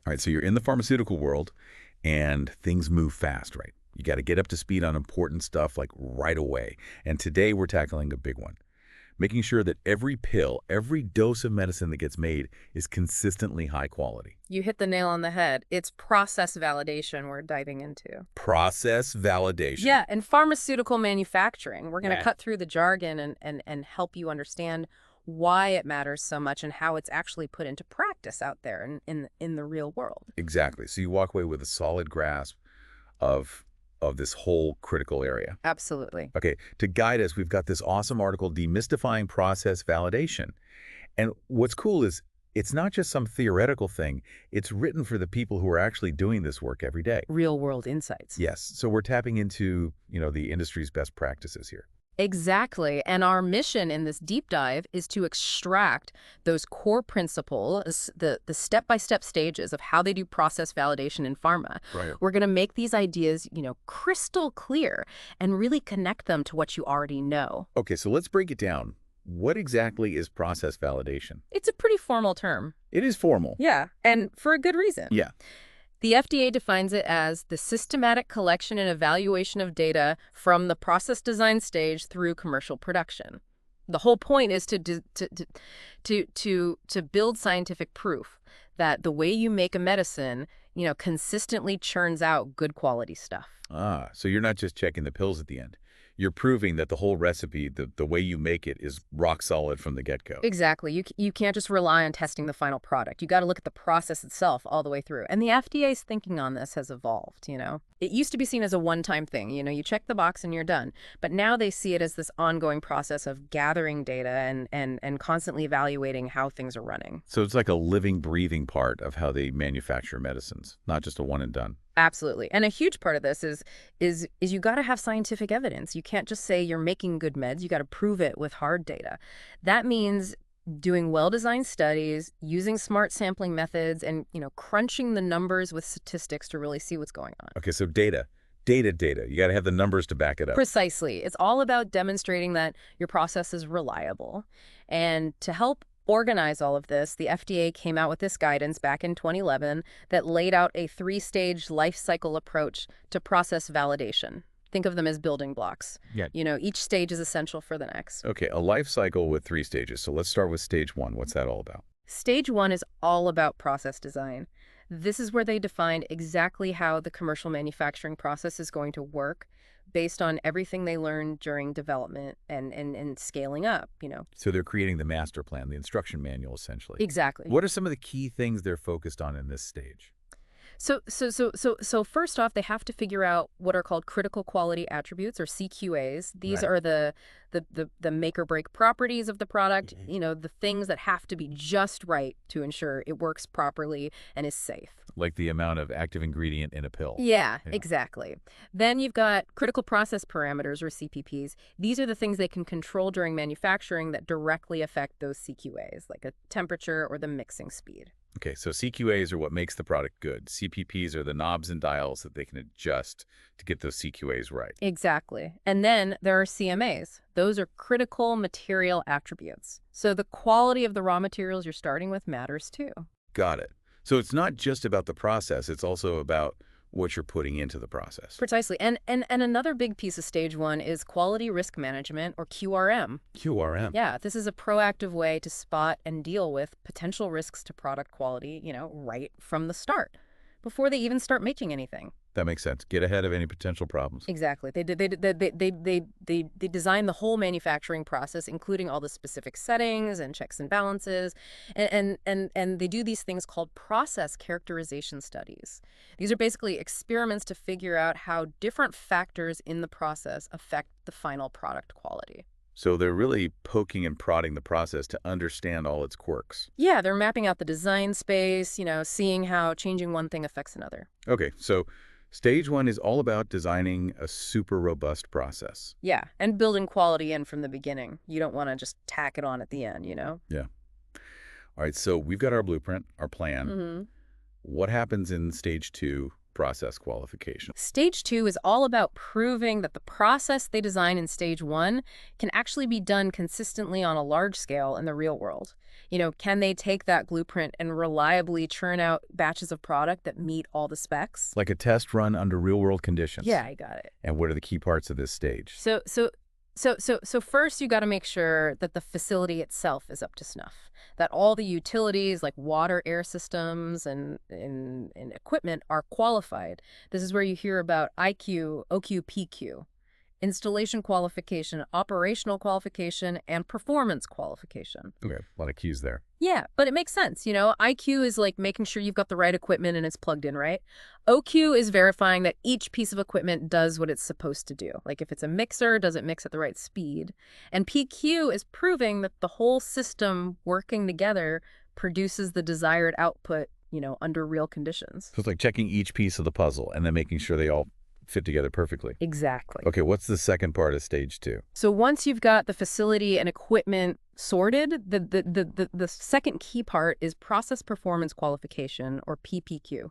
All right, so you're in the pharmaceutical world, and things move fast, right? You got to get up to speed on important stuff like right away. And today we're tackling a big one, making sure that every pill, every dose of medicine that gets made is consistently high quality. You hit the nail on the head. It's process validation we're diving into. Process validation. Yeah, and pharmaceutical manufacturing. We're going to Yeah. cut through the jargon and help you understand why it matters so much and how it's actually put into practice out there in the real world. Exactly. So you walk away with a solid grasp of this whole critical area. Absolutely. Okay, to guide us, we've got this awesome article, Demystifying Process Validation. And what's cool is it's not just some theoretical thing. It's written for the people who are actually doing this work every day. Real world insights. Yes, so we're tapping into, the industry's best practices here. Exactly. And our mission in this deep dive is to extract those core principles, the step-by-step stages of how they do process validation in pharma. Right. We're going to make these ideas, crystal clear and really connect them to what you already know. Okay, so let's break it down. What exactly is process validation? It's a pretty formal term. It is formal. Yeah, and for a good reason. Yeah. The FDA defines it as the systematic collection and evaluation of data from the process design stage through commercial production. The whole point is to build scientific proof that the way you make a medicine, consistently churns out good quality stuff. Ah, so you're not just checking the pills at the end. You're proving that the whole recipe, the way you make it, is rock solid from the get-go. Exactly. You can't just rely on testing the final product. You got to look at the process itself all the way through. And the FDA's thinking on this has evolved, It used to be seen as a one-time thing. You check the box and you're done. But now they see it as this ongoing process of gathering data and constantly evaluating how things are running. So it's like a living, breathing part of how they manufacture medicines, not just a one and done. Absolutely. And a huge part of this is you got to have scientific evidence. You can't just say you're making good meds. You got to prove it with hard data. That means doing well-designed studies, using smart sampling methods, and, crunching the numbers with statistics to really see what's going on. Okay, so data. You got to have the numbers to back it up. Precisely. It's all about demonstrating that your process is reliable. And to help organize all of this, the FDA came out with this guidance back in 2011 that laid out a 3-stage life cycle approach to process validation. Think of them as building blocks. Yeah. Each stage is essential for the next. Okay, a life cycle with 3 stages. So let's start with stage 1. What's that all about? Stage 1 is all about process design. This is where they defined exactly how the commercial manufacturing process is going to work based on everything they learned during development and scaling up, So they're creating the master plan, the instruction manual, essentially. Exactly. What are some of the key things they're focused on in this stage? So first off, they have to figure out what are called critical quality attributes, or CQAs. These Right. are the make or break properties of the product, the things that have to be just right to ensure it works properly and is safe. Like the amount of active ingredient in a pill. Yeah, Yeah. exactly. Then you've got critical process parameters, or CPPs. These are the things they can control during manufacturing that directly affect those CQAs, like a temperature or the mixing speed. Okay, so CQAs are what makes the product good. CPPs are the knobs and dials that they can adjust to get those CQAs right. Exactly. And then there are CMAs. Those are critical material attributes. So the quality of the raw materials you're starting with matters too. Got it. So it's not just about the process, it's also about what you're putting into the process. Precisely. And another big piece of stage 1 is quality risk management, or QRM. QRM. Yeah, this is a proactive way to spot and deal with potential risks to product quality, right from the start, before they even start making anything. That makes sense. Get ahead of any potential problems. Exactly. They design the whole manufacturing process, including all the specific settings and checks and balances, and they do these things called process characterization studies. These are basically experiments to figure out how different factors in the process affect the final product quality. So they're really poking and prodding the process to understand all its quirks. Yeah, they're mapping out the design space, seeing how changing one thing affects another. Okay, so stage 1 is all about designing a super robust process. Yeah, and building quality in from the beginning. You don't want to just tack it on at the end, Yeah. All right, so we've got our blueprint, our plan. Mm-hmm. What happens in stage 2, process qualification. Stage 2 is all about proving that the process they design in stage 1 can actually be done consistently on a large scale in the real world. Can they take that blueprint and reliably churn out batches of product that meet all the specs? Like a test run under real-world conditions. Yeah, I got it. And what are the key parts of this stage? So first you got to make sure that the facility itself is up to snuff, that all the utilities like water, air systems, and equipment are qualified. This is where you hear about IQ, OQ, PQ, installation qualification, operational qualification, and performance qualification. Okay, a lot of cues there. Yeah, but it makes sense. IQ is like making sure you've got the right equipment and it's plugged in, right? OQ is verifying that each piece of equipment does what it's supposed to do. Like if it's a mixer, does it mix at the right speed? And PQ is proving that the whole system working together produces the desired output, under real conditions. So it's like checking each piece of the puzzle and then making sure they all fit together perfectly. Exactly. Okay, what's the second part of stage 2? So once you've got the facility and equipment sorted, the second key part is process performance qualification, or PPQ.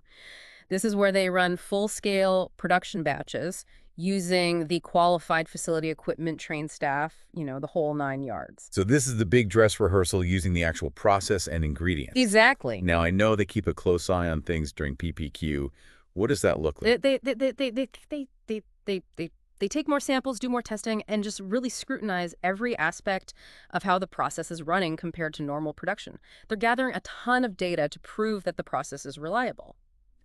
This is where they run full-scale production batches using the qualified facility equipment, trained staff, the whole 9 yards. So this is the big dress rehearsal using the actual process and ingredients. Exactly. Now, I know they keep a close eye on things during PPQ. What does that look like? They take more samples, do more testing, and just really scrutinize every aspect of how the process is running compared to normal production. They're gathering a ton of data to prove that the process is reliable.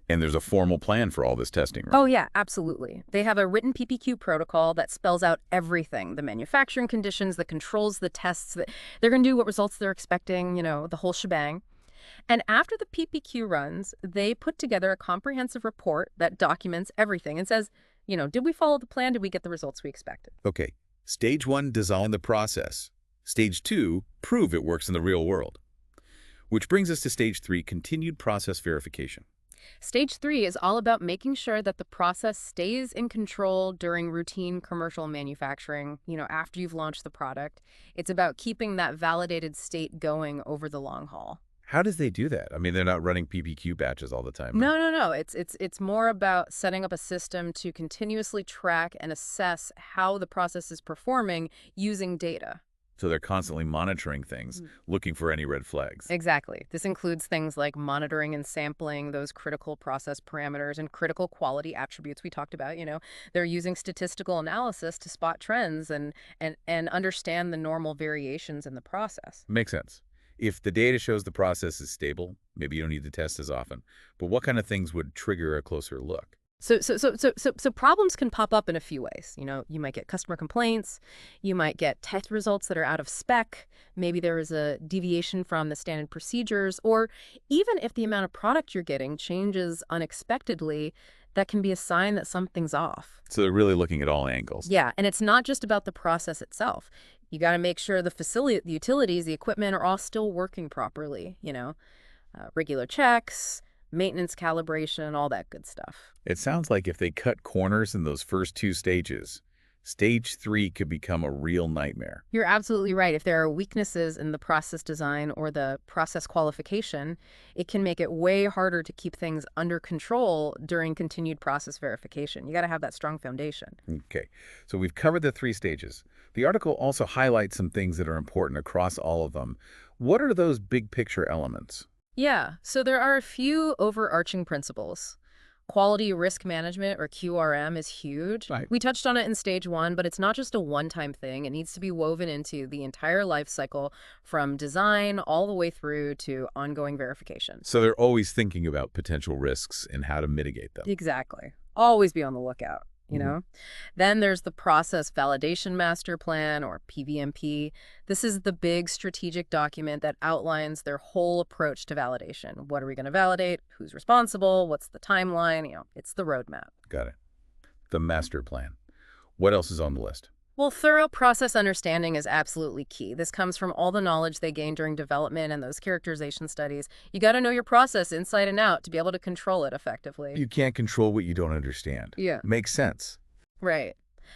And there's a formal plan for all this testing, right? Oh, yeah, absolutely. They have a written PPQ protocol that spells out everything, the manufacturing conditions, the controls, the tests. They're going to do what results they're expecting, the whole shebang. And after the PPQ runs, they put together a comprehensive report that documents everything and says, did we follow the plan? Did we get the results we expected? Okay. Stage 1, design the process. Stage 2, prove it works in the real world. Which brings us to stage 3, continued process verification. Stage 3 is all about making sure that the process stays in control during routine commercial manufacturing, after you've launched the product. It's about keeping that validated state going over the long haul. How does they do that? I mean, they're not running PPQ batches all the time. No. It's more about setting up a system to continuously track and assess how the process is performing using data. So they're constantly monitoring things, looking for any red flags. Exactly. This includes things like monitoring and sampling those critical process parameters and critical quality attributes we talked about. They're using statistical analysis to spot trends and understand the normal variations in the process. Makes sense. If the data shows the process is stable, maybe you don't need to test as often. But what kind of things would trigger a closer look? So problems can pop up in a few ways. You might get customer complaints, you might get test results that are out of spec, maybe there is a deviation from the standard procedures, or even if the amount of product you're getting changes unexpectedly, that can be a sign that something's off. So they're really looking at all angles. Yeah, and it's not just about the process itself. You got to make sure the facility, the utilities, the equipment are all still working properly, regular checks, maintenance calibration, all that good stuff. It sounds like if they cut corners in those first 2 stages, stage 3 could become a real nightmare. You're absolutely right. If there are weaknesses in the process design or the process qualification, it can make it way harder to keep things under control during continued process verification. You got to have that strong foundation. Okay, so we've covered the 3 stages. The article also highlights some things that are important across all of them. What are those big picture elements? Yeah, so there are a few overarching principles. Quality risk management, or QRM, is huge. Right. We touched on it in stage 1, but it's not just a one-time thing. It needs to be woven into the entire life cycle, from design all the way through to ongoing verification. So they're always thinking about potential risks and how to mitigate them. Exactly. Always be on the lookout. Then there's the Process Validation Master Plan, or PVMP. This is the big strategic document that outlines their whole approach to validation. What are we going to validate? Who's responsible? What's the timeline? It's the roadmap. Got it. The master plan. What else is on the list? Well, thorough process understanding is absolutely key. This comes from all the knowledge they gain during development and those characterization studies. You got to know your process inside and out to be able to control it effectively. You can't control what you don't understand. Yeah. Makes sense. Right.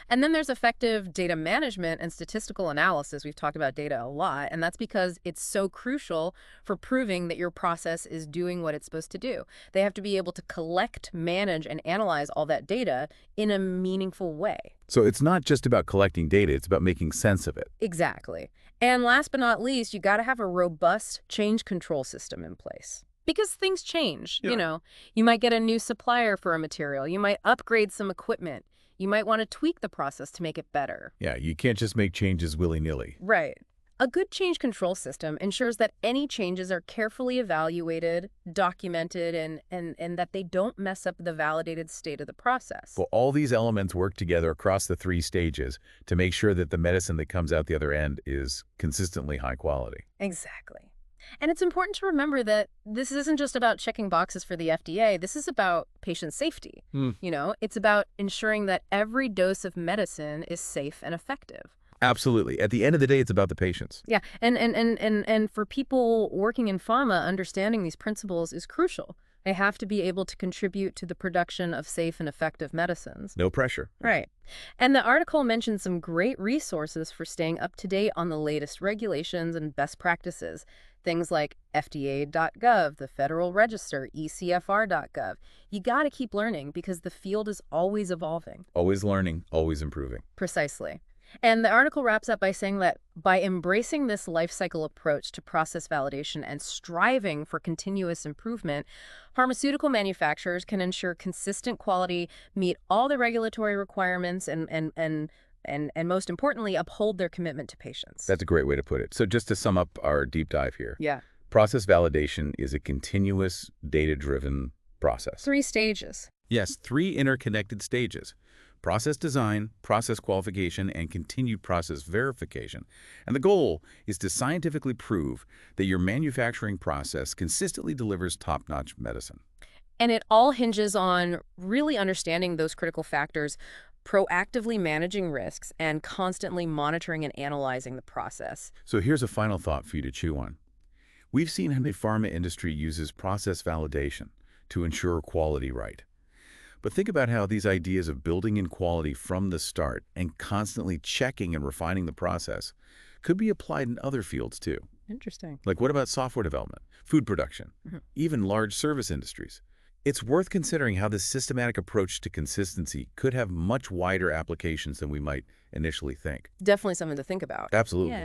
And then there's effective data management and statistical analysis. We've talked about data a lot, and that's because it's so crucial for proving that your process is doing what it's supposed to do. They have to be able to collect, manage, and analyze all that data in a meaningful way. So it's not just about collecting data, it's about making sense of it. Exactly. And last but not least, you got to have a robust change control system in place. Because things change, Yeah. you know. You might get a new supplier for a material. You might upgrade some equipment. You might want to tweak the process to make it better. Yeah, you can't just make changes willy-nilly. Right. A good change control system ensures that any changes are carefully evaluated, documented, and that they don't mess up the validated state of the process. Well, all these elements work together across the 3 stages to make sure that the medicine that comes out the other end is consistently high quality. Exactly. And it's important to remember that this isn't just about checking boxes for the FDA. This is about patient safety. You know, it's about ensuring that every dose of medicine is safe and effective. Absolutely. At the end of the day, it's about the patients. Yeah, and for people working in pharma, understanding these principles is crucial. They have to be able to contribute to the production of safe and effective medicines. No pressure. Right. And the article mentions some great resources for staying up to date on the latest regulations and best practices. Things like FDA.gov, the Federal Register, ECFR.gov. You got to keep learning because the field is always evolving. Always learning, always improving. Precisely. And the article wraps up by saying that by embracing this life cycle approach to process validation and striving for continuous improvement, pharmaceutical manufacturers can ensure consistent quality, meet all the regulatory requirements, and most importantly, uphold their commitment to patients. That's a great way to put it. So just to sum up our deep dive here, Yeah. process validation is a continuous, data-driven process. 3 stages. Yes, 3 interconnected stages: process design, process qualification, and continued process verification. And the goal is to scientifically prove that your manufacturing process consistently delivers top-notch medicine. And it all hinges on really understanding those critical factors, proactively managing risks, and constantly monitoring and analyzing the process. So here's a final thought for you to chew on. We've seen how the pharma industry uses process validation to ensure quality right. But think about how these ideas of building in quality from the start and constantly checking and refining the process could be applied in other fields too. Interesting. Like what about software development, food production, even large service industries? It's worth considering how this systematic approach to consistency could have much wider applications than we might initially think. Definitely something to think about. Absolutely. Yeah.